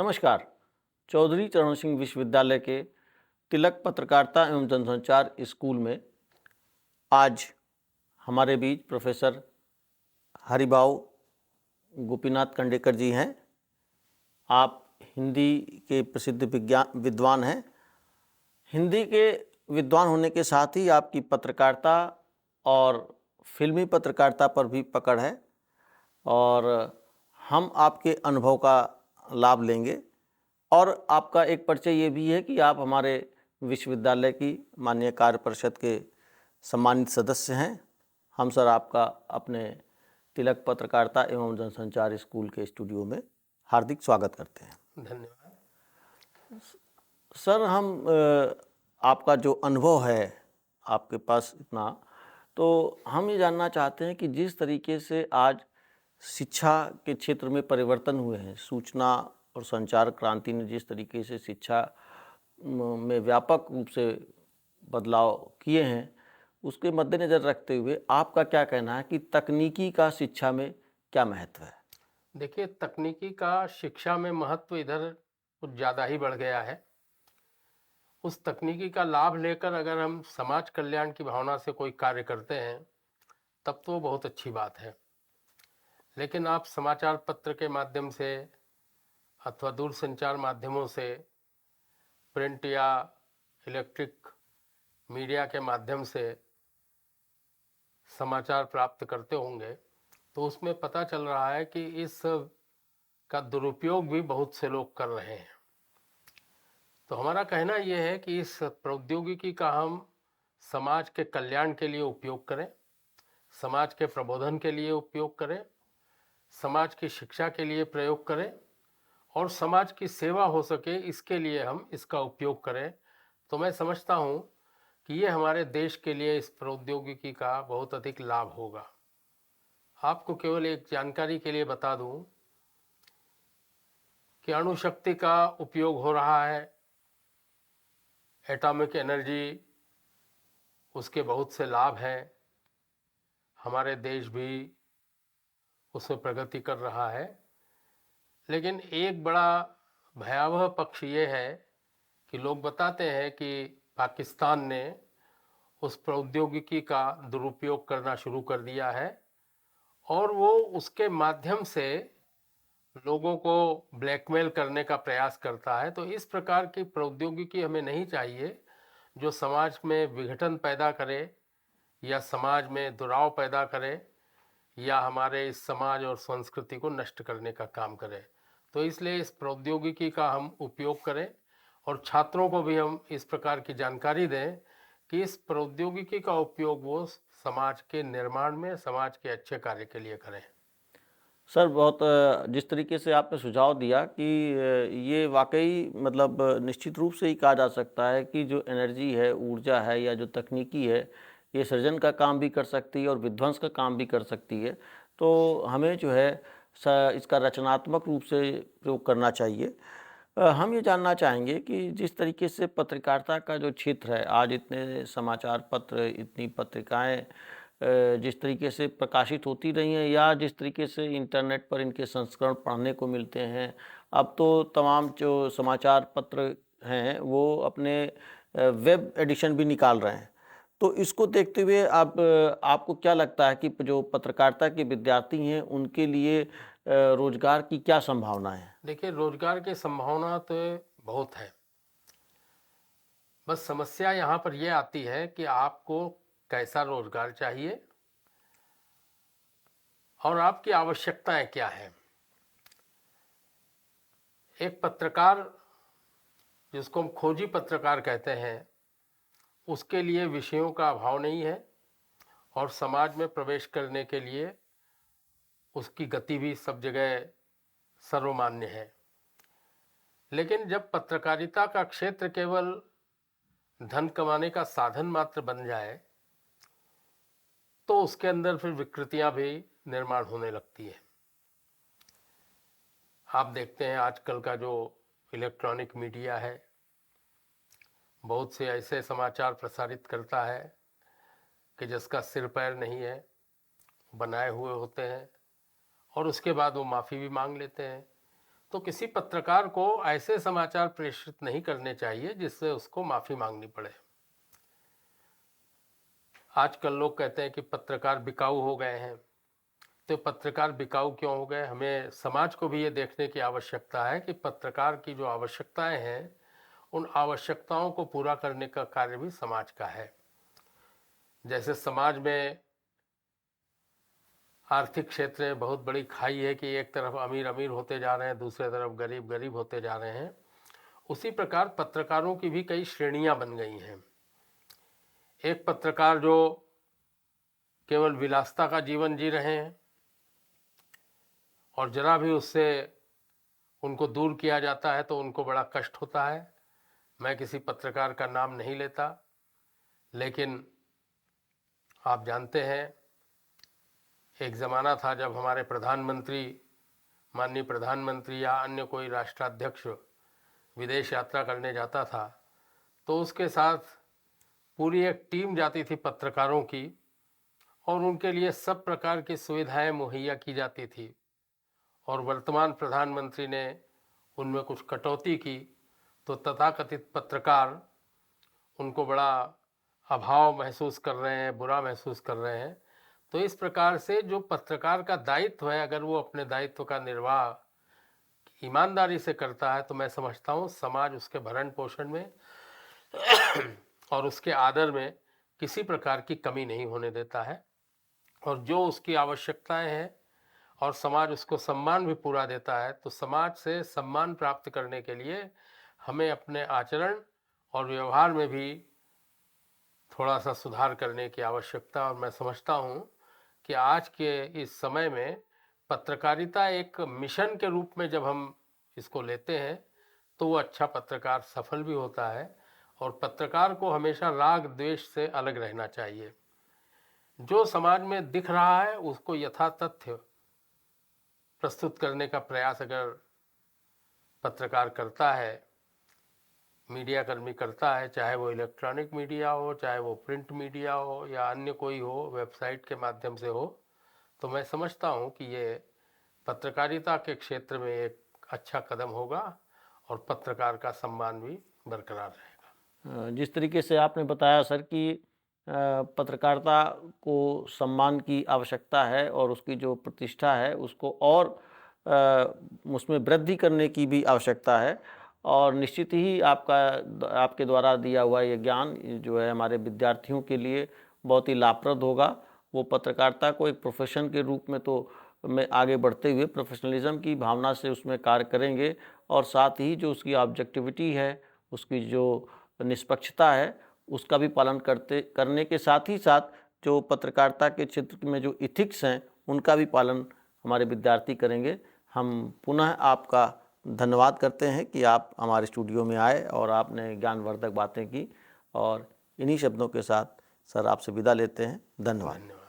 नमस्कार। चौधरी चरण सिंह विश्वविद्यालय के तिलक पत्रकारिता एवं जनसंचार स्कूल में आज हमारे बीच प्रोफेसर हरिभाऊ गोपीनाथ कंडेकर जी हैं। आप हिंदी के प्रसिद्ध विद्वान हैं। हिंदी के विद्वान होने के साथ ही आपकी पत्रकारिता और फिल्मी पत्रकारिता पर भी पकड़ है और हम आपके अनुभव का लाभ लेंगे। और आपका एक परिचय ये भी है कि आप हमारे विश्वविद्यालय की माननीय कार्य परिषद के सम्मानित सदस्य हैं। हम सर आपका अपने तिलक पत्रकारिता एवं जनसंचार स्कूल के स्टूडियो में हार्दिक स्वागत करते हैं। धन्यवाद। सर, हम आपका जो अनुभव है आपके पास इतना, तो हम ये जानना चाहते हैं कि जिस तरीके से आज शिक्षा के क्षेत्र में परिवर्तन हुए हैं, सूचना और संचार क्रांति ने जिस तरीके से शिक्षा में व्यापक रूप से बदलाव किए हैं, उसके मद्देनज़र रखते हुए आपका क्या कहना है कि तकनीकी का शिक्षा में क्या महत्व है? देखिए, तकनीकी का शिक्षा में महत्व इधर कुछ ज़्यादा ही बढ़ गया है। उस तकनीकी का लाभ लेकर अगर हम समाज कल्याण की भावना से कोई कार्य करते हैं तब तो बहुत अच्छी बात है। लेकिन आप समाचार पत्र के माध्यम से अथवा दूरसंचार माध्यमों से, प्रिंट या इलेक्ट्रिक मीडिया के माध्यम से समाचार प्राप्त करते होंगे तो उसमें पता चल रहा है कि इस का दुरुपयोग भी बहुत से लोग कर रहे हैं। तो हमारा कहना यह है कि इस प्रौद्योगिकी का हम समाज के कल्याण के लिए उपयोग करें, समाज के प्रबोधन के लिए उपयोग करें, समाज की शिक्षा के लिए प्रयोग करें और समाज की सेवा हो सके इसके लिए हम इसका उपयोग करें। तो मैं समझता हूँ कि ये हमारे देश के लिए इस प्रौद्योगिकी का बहुत अधिक लाभ होगा। आपको केवल एक जानकारी के लिए बता दूं कि अणुशक्ति का उपयोग हो रहा है, एटॉमिक एनर्जी, उसके बहुत से लाभ हैं। हमारे देश भी उसमें प्रगति कर रहा है। लेकिन एक बड़ा भयावह पक्ष ये है कि लोग बताते हैं कि पाकिस्तान ने उस प्रौद्योगिकी का दुरुपयोग करना शुरू कर दिया है और वो उसके माध्यम से लोगों को ब्लैकमेल करने का प्रयास करता है। तो इस प्रकार की प्रौद्योगिकी हमें नहीं चाहिए जो समाज में विघटन पैदा करे या समाज में दुराव पैदा करे या हमारे इस समाज और संस्कृति को नष्ट करने का काम करे। तो इसलिए इस प्रौद्योगिकी का हम उपयोग करें और छात्रों को भी हम इस प्रकार की जानकारी दें कि इस प्रौद्योगिकी का उपयोग वो समाज के निर्माण में, समाज के अच्छे कार्य के लिए करें। सर, बहुत जिस तरीके से आपने सुझाव दिया कि ये वाकई मतलब निश्चित रूप से ही कहा जा सकता है कि जो एनर्जी है, ऊर्जा है या जो तकनीकी है, ये सृजन का काम भी कर सकती है और विध्वंस का काम भी कर सकती है। तो हमें जो है इसका रचनात्मक रूप से प्रयोग करना चाहिए। हम ये जानना चाहेंगे कि जिस तरीके से पत्रकारिता का जो क्षेत्र है, आज इतने समाचार पत्र, इतनी पत्रिकाएं जिस तरीके से प्रकाशित होती रही हैं या जिस तरीके से इंटरनेट पर इनके संस्करण पढ़ने को मिलते हैं, अब तो तमाम जो समाचार पत्र हैं वो अपने वेब एडिशन भी निकाल रहे हैं। तो इसको देखते हुए आपको क्या लगता है कि जो पत्रकारिता के विद्यार्थी हैं उनके लिए रोजगार की क्या संभावना है? देखिए, रोजगार की संभावना तो बहुत है। बस समस्या यहाँ पर यह आती है कि आपको कैसा रोजगार चाहिए और आपकी आवश्यकताएं क्या हैं। एक पत्रकार, जिसको हम खोजी पत्रकार कहते हैं, उसके लिए विषयों का अभाव नहीं है और समाज में प्रवेश करने के लिए उसकी गति भी सब जगह सर्वमान्य है। लेकिन जब पत्रकारिता का क्षेत्र केवल धन कमाने का साधन मात्र बन जाए तो उसके अंदर फिर विकृतियां भी निर्माण होने लगती है। आप देखते हैं आजकल का जो इलेक्ट्रॉनिक मीडिया है, बहुत से ऐसे समाचार प्रसारित करता है कि जिसका सिर पैर नहीं है, बनाए हुए होते हैं और उसके बाद वो माफ़ी भी मांग लेते हैं। तो किसी पत्रकार को ऐसे समाचार प्रेषित नहीं करने चाहिए जिससे उसको माफ़ी मांगनी पड़े। आजकल लोग कहते हैं कि पत्रकार बिकाऊ हो गए हैं। तो पत्रकार बिकाऊ क्यों हो गए? हमें समाज को भी ये देखने की आवश्यकता है कि पत्रकार की जो आवश्यकताएं हैं, उन आवश्यकताओं को पूरा करने का कार्य भी समाज का है। जैसे समाज में आर्थिक क्षेत्र में बहुत बड़ी खाई है कि एक तरफ अमीर अमीर होते जा रहे हैं, दूसरे तरफ गरीब गरीब होते जा रहे हैं, उसी प्रकार पत्रकारों की भी कई श्रेणियां बन गई हैं। एक पत्रकार जो केवल विलासिता का जीवन जी रहे हैं और जरा भी उससे उनको दूर किया जाता है तो उनको बड़ा कष्ट होता है। मैं किसी पत्रकार का नाम नहीं लेता, लेकिन आप जानते हैं एक ज़माना था जब हमारे प्रधानमंत्री, माननीय प्रधानमंत्री या अन्य कोई राष्ट्राध्यक्ष विदेश यात्रा करने जाता था तो उसके साथ पूरी एक टीम जाती थी पत्रकारों की और उनके लिए सब प्रकार की सुविधाएं मुहैया की जाती थी। और वर्तमान प्रधानमंत्री ने उनमें कुछ कटौती की तो तथाकथित पत्रकार उनको बड़ा अभाव महसूस कर रहे हैं, बुरा महसूस कर रहे हैं। तो इस प्रकार से जो पत्रकार का दायित्व है, अगर वो अपने दायित्व का निर्वाह ईमानदारी से करता है तो मैं समझता हूँ समाज उसके भरण पोषण में और उसके आदर में किसी प्रकार की कमी नहीं होने देता है। और जो उसकी आवश्यकताएं हैं और समाज उसको सम्मान भी पूरा देता है, तो समाज से सम्मान प्राप्त करने के लिए हमें अपने आचरण और व्यवहार में भी थोड़ा सा सुधार करने की आवश्यकता। और मैं समझता हूँ कि आज के इस समय में पत्रकारिता एक मिशन के रूप में जब हम इसको लेते हैं तो वो अच्छा पत्रकार सफल भी होता है। और पत्रकार को हमेशा राग द्वेष से अलग रहना चाहिए। जो समाज में दिख रहा है उसको यथातथ्य प्रस्तुत करने का प्रयास अगर पत्रकार करता है, मीडिया कर्मी करता है, चाहे वो इलेक्ट्रॉनिक मीडिया हो, चाहे वो प्रिंट मीडिया हो या अन्य कोई हो, वेबसाइट के माध्यम से हो, तो मैं समझता हूँ कि ये पत्रकारिता के क्षेत्र में एक अच्छा कदम होगा और पत्रकार का सम्मान भी बरकरार रहेगा। जिस तरीके से आपने बताया सर कि पत्रकारिता को सम्मान की आवश्यकता है और उसकी जो प्रतिष्ठा है उसको और उसमें वृद्धि करने की भी आवश्यकता है, और निश्चित ही आपके द्वारा दिया हुआ ये ज्ञान जो है हमारे विद्यार्थियों के लिए बहुत ही लाभप्रद होगा। वो पत्रकारिता को एक प्रोफेशन के रूप में तो में आगे बढ़ते हुए प्रोफेशनलिज्म की भावना से उसमें कार्य करेंगे, और साथ ही जो उसकी ऑब्जेक्टिविटी है, उसकी जो निष्पक्षता है, उसका भी पालन करने के साथ ही साथ जो पत्रकारिता के क्षेत्र में जो इथिक्स हैं उनका भी पालन हमारे विद्यार्थी करेंगे। हम पुनः आपका धन्यवाद करते हैं कि आप हमारे स्टूडियो में आए और आपने ज्ञानवर्धक बातें की, और इन्हीं शब्दों के साथ सर आपसे विदा लेते हैं। धन्यवाद।